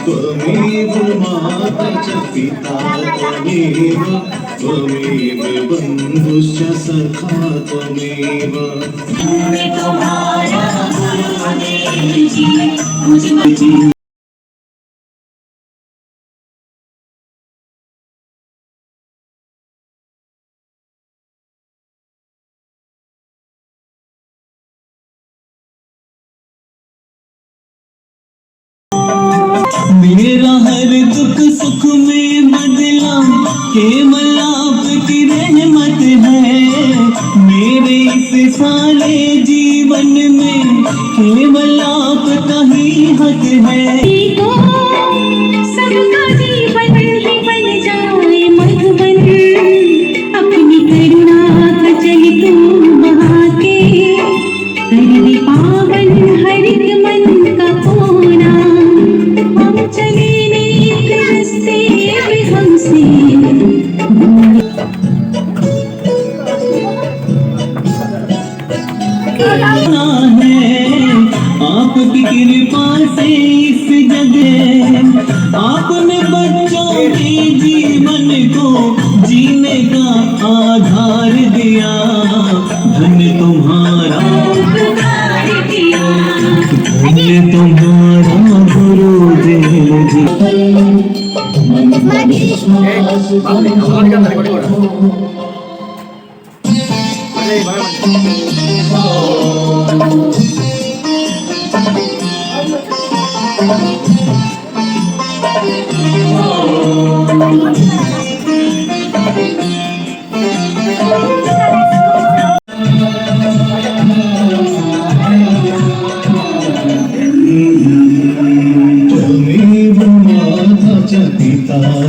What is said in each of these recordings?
त्वमेव माता च पिता त्वमेव त्वमेव बन्धुश्च सखा त्वमेव तुम्हारा गुरुदेव जी मुझे मेरा हर दुख सुख में बदला केवल आपकी रहमत है। मेरे इस सारे जीवन में केवल आपका ही हक है। सबका जीवन ही बन जाए मधुबन, अपनी करुणा का जल तू बहा के कर दे पावन हर एक मन का कोना। हम चले नेक रास्ते पे हमसे है आपकी कृपा से इस जगह आपने बच्चों के जीवन को जीने का आधार दिया। धन तुम्हारा धन तुम्हारा गुरुदेव जी।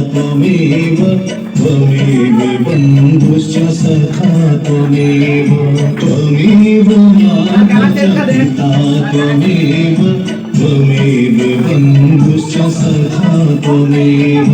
त्वमेव त्वमेव बन्धुश्च सखा त्वमेव त्वमेव माता च पिता त्वमेव त्वमेव बन्धुश्च सखा त्वमेव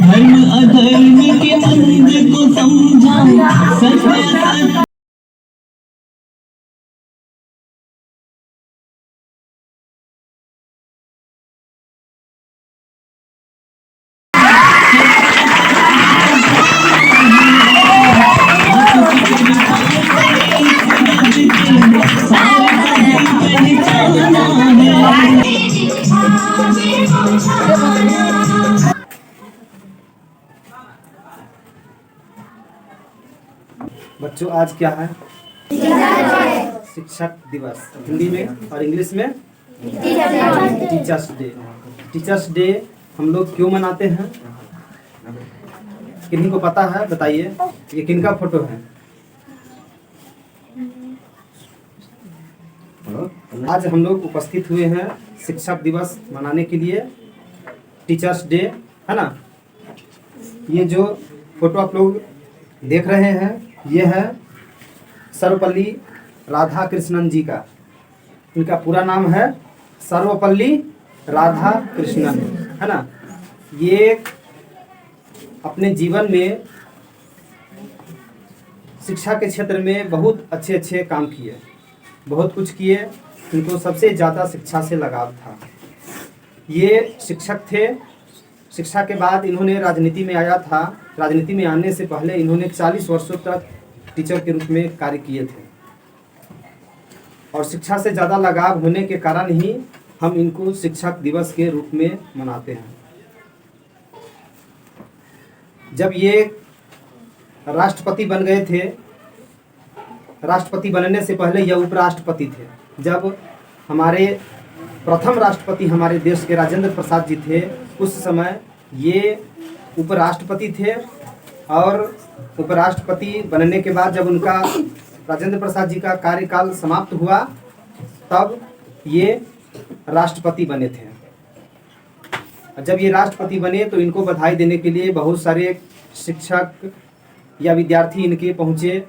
धर्म अधर्म के अंध को समझा सत्य बच्चों आज क्या है? शिक्षक दिवस। हिंदी में और इंग्लिश में टीचर्स डे। टीचर्स डे हम लोग क्यों मनाते हैं? किन्हीं को पता है? बताइए, ये किनका फोटो है? आज हम लोग उपस्थित हुए हैं शिक्षक दिवस मनाने के लिए, टीचर्स डे, है ना। ये जो फोटो आप लोग देख रहे हैं ये है सर्वपल्ली राधा कृष्णन जी का। इनका पूरा नाम है सर्वपल्ली राधा कृष्णन, है ना। ये अपने जीवन में शिक्षा के क्षेत्र में बहुत अच्छे अच्छे काम किए, बहुत कुछ किए। इनको सबसे ज़्यादा शिक्षा से लगाव था। ये शिक्षक थे। शिक्षा के बाद इन्होंने राजनीति में आया था। राजनीति में आने से पहले इन्होंने 40 वर्षों तक टीचर के रूप में कार्य किए थे और शिक्षा से ज़्यादा लगाव होने के कारण ही हम इनको शिक्षक दिवस के रूप में मनाते हैं। जब ये राष्ट्रपति बन गए थे, राष्ट्रपति बनने से पहले यह उपराष्ट्रपति थे। जब हमारे प्रथम राष्ट्रपति हमारे देश के राजेंद्र प्रसाद जी थे, उस समय ये उपराष्ट्रपति थे और उपराष्ट्रपति बनने के बाद जब उनका राजेंद्र प्रसाद जी का कार्यकाल समाप्त हुआ तब ये राष्ट्रपति बने थे। जब ये राष्ट्रपति बने तो इनको बधाई देने के लिए बहुत सारे शिक्षक या विद्यार्थी इनके पहुँचे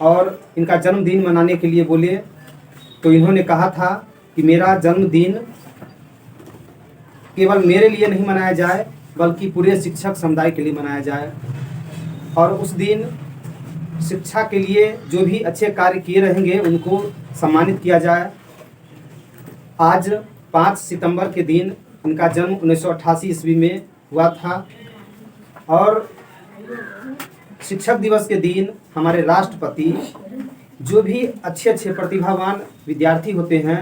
और इनका जन्मदिन मनाने के लिए बोले। तो इन्होंने कहा था कि मेरा जन्मदिन केवल मेरे लिए नहीं मनाया जाए बल्कि पूरे शिक्षक समुदाय के लिए मनाया जाए और उस दिन शिक्षा के लिए जो भी अच्छे कार्य किए रहेंगे उनको सम्मानित किया जाए। आज 5 सितंबर के दिन इनका जन्म 1988 ईस्वी में हुआ था और शिक्षक दिवस के दिन हमारे राष्ट्रपति जो भी अच्छे प्रतिभावान विद्यार्थी होते हैं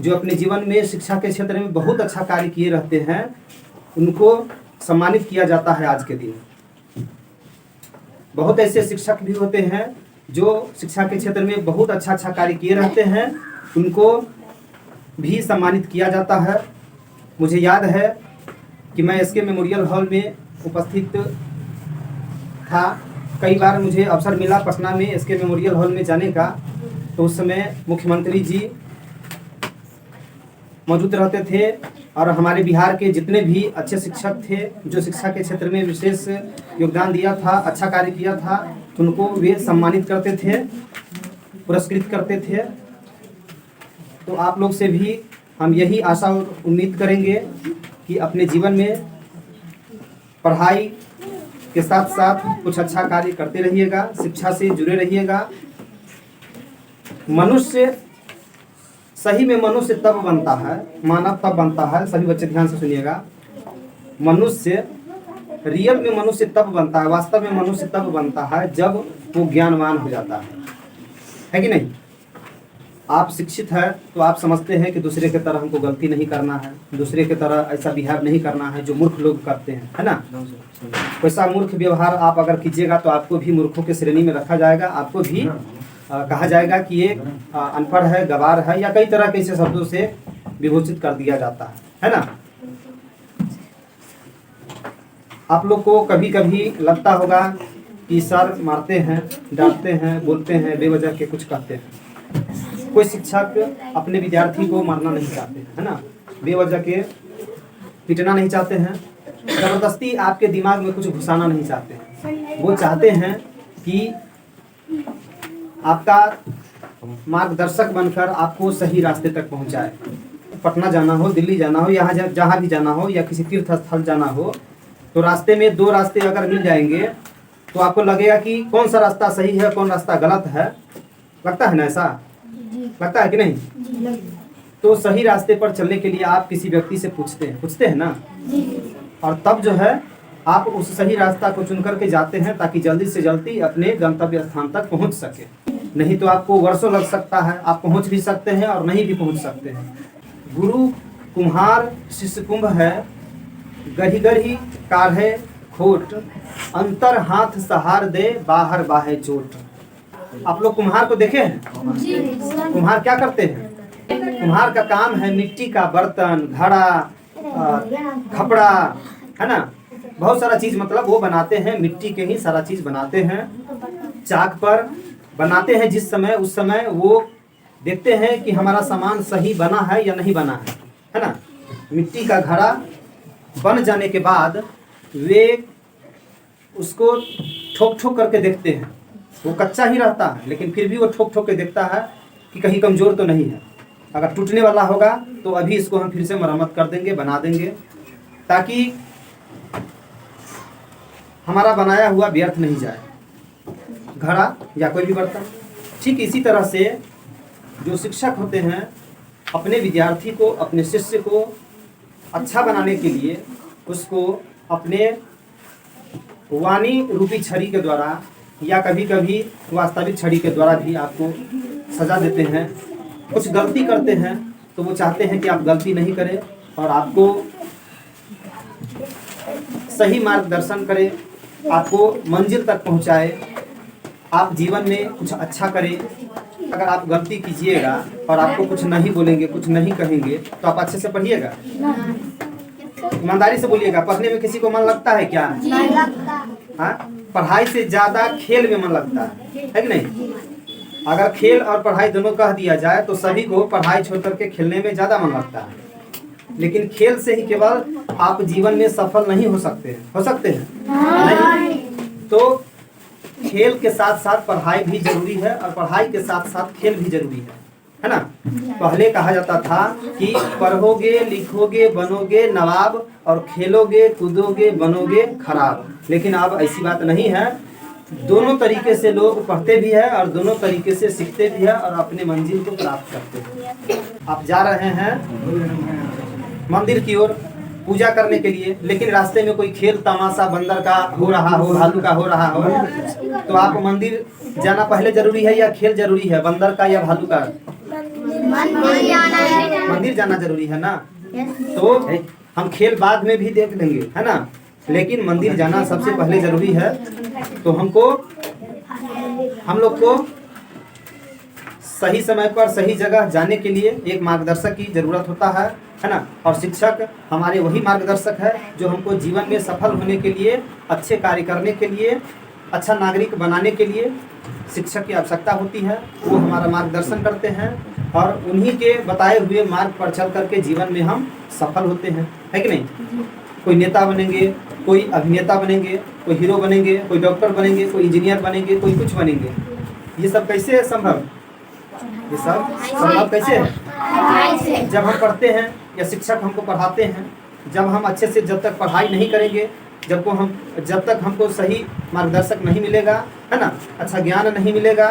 जो अपने जीवन में शिक्षा के क्षेत्र में बहुत अच्छा कार्य किए रहते हैं उनको सम्मानित किया जाता है आज के दिन। बहुत ऐसे शिक्षक भी होते हैं जो शिक्षा के क्षेत्र में बहुत अच्छा कार्य किए रहते हैं उनको भी सम्मानित किया जाता है। मुझे याद है कि मैं एसके मेमोरियल हॉल में उपस्थित था। कई बार मुझे अवसर मिला पटना में एसके मेमोरियल हॉल में जाने का, तो उस समय मुख्यमंत्री जी मौजूद रहते थे और हमारे बिहार के जितने भी अच्छे शिक्षक थे जो शिक्षा के क्षेत्र में विशेष योगदान दिया था, अच्छा कार्य किया था, उनको वे सम्मानित करते थे, पुरस्कृत करते थे। तो आप लोग से भी हम यही आशा और उम्मीद करेंगे कि अपने जीवन में पढ़ाई के साथ साथ कुछ अच्छा कार्य करते रहिएगा, शिक्षा से जुड़े रहिएगा। मनुष्य सही में मनुष्य तब बनता है, मानव तब बनता है, सभी बच्चे ध्यान से सुनिएगा। मनुष्य रियल में मनुष्य तब बनता है, वास्तव में मनुष्य तब बनता है जब वो ज्ञानवान हो जाता है कि नहीं। आप शिक्षित है तो आप समझते हैं कि दूसरे की तरह हमको गलती नहीं करना है, दूसरे की तरह ऐसा बिहेव नहीं करना है जो मूर्ख लोग करते हैं, है ना। वैसा मूर्ख व्यवहार आप अगर कीजिएगा तो आपको भी मूर्खों की श्रेणी में रखा जाएगा, आपको भी कहा जाएगा कि ये अनपढ़ है, गवार है, या कई तरह के ऐसे शब्दों से विभूषित कर दिया जाता है ना। आप लोग को कभी कभी लगता होगा कि सर मारते हैं, डांटते हैं, बोलते हैं, बेवजह के कुछ कहते हैं। कोई शिक्षक अपने विद्यार्थी को मारना नहीं चाहते, है ना, बेवजह के पीटना नहीं चाहते हैं, जबरदस्ती आपके दिमाग में कुछ घुसाना नहीं चाहते हैं। वो चाहते हैं कि आपका मार्गदर्शक बनकर आपको सही रास्ते तक पहुंचाए। पटना जाना हो, दिल्ली जाना हो, यहाँ जहाँ भी जाना हो, या किसी तीर्थ स्थल जाना हो, तो रास्ते में 2 रास्ते अगर मिल जाएंगे तो आपको लगेगा कि कौन सा रास्ता सही है, कौन रास्ता गलत है। लगता है ना, ऐसा लगता है कि नहीं। तो सही रास्ते पर चलने के लिए आप किसी व्यक्ति से पूछते हैं ना, और तब जो है आप उस सही रास्ता को चुन करके जाते हैं ताकि जल्दी से जल्दी अपने गंतव्य स्थान तक पहुंच सके। नहीं तो आपको वर्षों लग सकता है, आप पहुंच भी सकते हैं और नहीं भी पहुंच सकते हैं। गुरु कुम्हार शिष्य कुंभ है, गढ़ी गढ़ी काढ़े खोट, अंतर हाथ सहार दे बाहर बाहे चोट। आप लोग कुम्हार को देखे हैं? कुम्हार क्या करते हैं? कुम्हार का काम है मिट्टी का बर्तन, घड़ा, खपड़ा, है ना, बहुत सारा चीज, मतलब वो बनाते हैं, मिट्टी के ही सारा चीज बनाते हैं। चाक पर बनाते हैं जिस समय, उस समय वो देखते हैं कि हमारा सामान सही बना है या नहीं बना है ना। मिट्टी का घड़ा बन जाने के बाद वे उसको ठोक ठोक करके देखते हैं। वो कच्चा ही रहता है लेकिन फिर भी वो ठोक ठोक के देखता है कि कहीं कमज़ोर तो नहीं है। अगर टूटने वाला होगा तो अभी इसको हम फिर से मरम्मत कर देंगे, बना देंगे, ताकि हमारा बनाया हुआ व्यर्थ नहीं जाए, घड़ा या कोई भी बर्तन। ठीक इसी तरह से जो शिक्षक होते हैं अपने विद्यार्थी को, अपने शिष्य को अच्छा बनाने के लिए उसको अपने वाणी रूपी छड़ी के द्वारा या कभी कभी वास्तविक छड़ी के द्वारा भी आपको सजा देते हैं। कुछ गलती करते हैं तो वो चाहते हैं कि आप गलती नहीं करें और आपको सही मार्गदर्शन करें, आपको मंजिल तक पहुंचाए, आप जीवन में कुछ अच्छा करें। अगर आप गलती कीजिएगा और आपको कुछ नहीं बोलेंगे, कुछ नहीं कहेंगे, तो आप अच्छे से पढ़िएगा। ईमानदारी से बोलिएगा, पढ़ने में किसी को मन लगता है क्या? नहीं लगता। हाँ, पढ़ाई से ज्यादा खेल में मन लगता है कि नहीं? अगर खेल और पढ़ाई दोनों कह दिया जाए तो सभी को पढ़ाई छोड़ करके खेलने में ज्यादा मन लगता है। लेकिन खेल से ही केवल आप जीवन में सफल नहीं हो सकते हैं। हो सकते हैं? नहीं। तो खेल के साथ साथ पढ़ाई भी जरूरी है और पढ़ाई के साथ साथ खेल भी जरूरी है ना? पहले कहा जाता था कि पढ़ोगे लिखोगे बनोगे नवाब और खेलोगे कूदोगे बनोगे खराब। लेकिन अब ऐसी बात नहीं है। दोनों तरीके से लोग पढ़ते भी है और दोनों तरीके से सीखते भी है और अपने मंजिल को प्राप्त करते हैं। आप जा रहे हैं मंदिर की ओर पूजा करने के लिए, लेकिन रास्ते में कोई खेल तमाशा बंदर का हो रहा हो, भालू का हो रहा हो, तो आप मंदिर जाना पहले जरूरी है या खेल जरूरी है? बंदर का या भालू का? मंदिर जाना जरूरी है ना। तो हम खेल बाद में भी देख लेंगे, है ना, लेकिन मंदिर जाना सबसे पहले जरूरी है। तो हम लोग को सही समय पर सही जगह जाने के लिए एक मार्गदर्शक की जरूरत होता है ना। और शिक्षक हमारे वही मार्गदर्शक है जो हमको जीवन में सफल होने के लिए, अच्छे कार्य करने के लिए, अच्छा नागरिक बनाने के लिए शिक्षक की आवश्यकता होती है। वो हमारा मार्गदर्शन करते हैं और उन्हीं के बताए हुए मार्ग पर चल करके जीवन में हम सफल होते हैं, है कि नहीं? कोई नेता बनेंगे, कोई अभिनेता बनेंगे, कोई हीरो बनेंगे, कोई डॉक्टर बनेंगे, कोई इंजीनियर बनेंगे, कोई कुछ बनेंगे। ये सब कैसे है संभव? ये सब संभव कैसे है? जब हम पढ़ते हैं या शिक्षक हमको पढ़ाते हैं, जब हम अच्छे से जब तक पढ़ाई नहीं करेंगे, जब तक हमको सही मार्गदर्शक नहीं मिलेगा, है ना, अच्छा ज्ञान नहीं मिलेगा,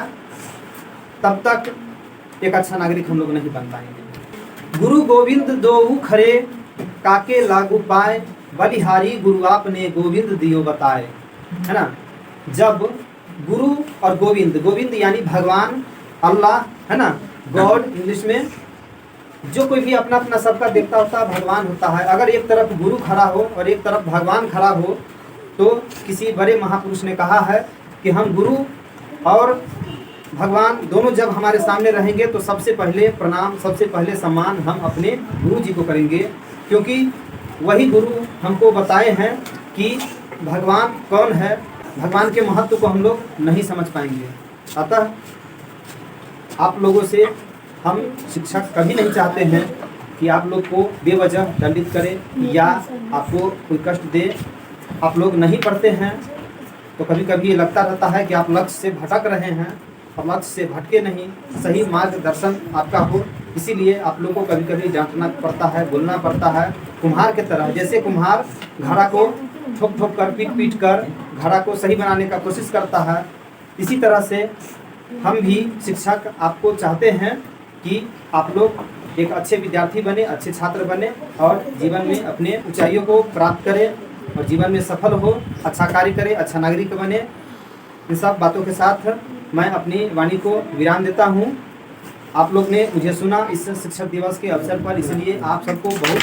तब तक एक अच्छा नागरिक हम लोग नहीं बन पाएंगे। गुरु गोविंद दोऊ खरे काके लागू पाए, बलिहारी गुरु आपने गोविंद दियो बताए, है ना। जब गुरु और गोविंद, गोविंद यानी भगवान, अल्लाह, है ना, गॉड इंग्लिश में, जो कोई भी अपना अपना सबका देवता होता है, भगवान होता है। अगर एक तरफ गुरु खड़ा हो और एक तरफ भगवान खड़ा हो, तो किसी बड़े महापुरुष ने कहा है कि हम गुरु और भगवान दोनों जब हमारे सामने रहेंगे तो सबसे पहले प्रणाम, सबसे पहले सम्मान हम अपने गुरु जी को करेंगे, क्योंकि वही गुरु हमको बताए हैं कि भगवान कौन है। भगवान के महत्व को हम लोग नहीं समझ पाएंगे। अतः आप लोगों से हम शिक्षक कभी नहीं चाहते हैं कि आप लोग को बेवजह दंडित करें या आपको कोई कष्ट दे। आप लोग नहीं पढ़ते हैं तो कभी कभी ये लगता रहता है कि आप लक्ष्य से भटक रहे हैं, और लक्ष्य से भटके नहीं, सही मार्गदर्शन आपका हो। इसीलिए आप लोग को कभी कभी डांटना पड़ता है, बोलना पड़ता है, कुम्हार के तरह। जैसे कुम्हार घड़ा को ठोक ठोक कर, पीट पीट कर घड़ा को सही बनाने का कोशिश करता है, इसी तरह से हम भी शिक्षक आपको चाहते हैं कि आप लोग एक अच्छे विद्यार्थी बने, अच्छे छात्र बने और जीवन में अपने ऊंचाइयों को प्राप्त करें और जीवन में सफल हो, अच्छा कार्य करें, अच्छा नागरिक बने। इन सब बातों के साथ मैं अपनी वाणी को विराम देता हूँ। आप लोग ने मुझे सुना इस शिक्षक दिवस के अवसर पर, इसलिए आप सबको बहुत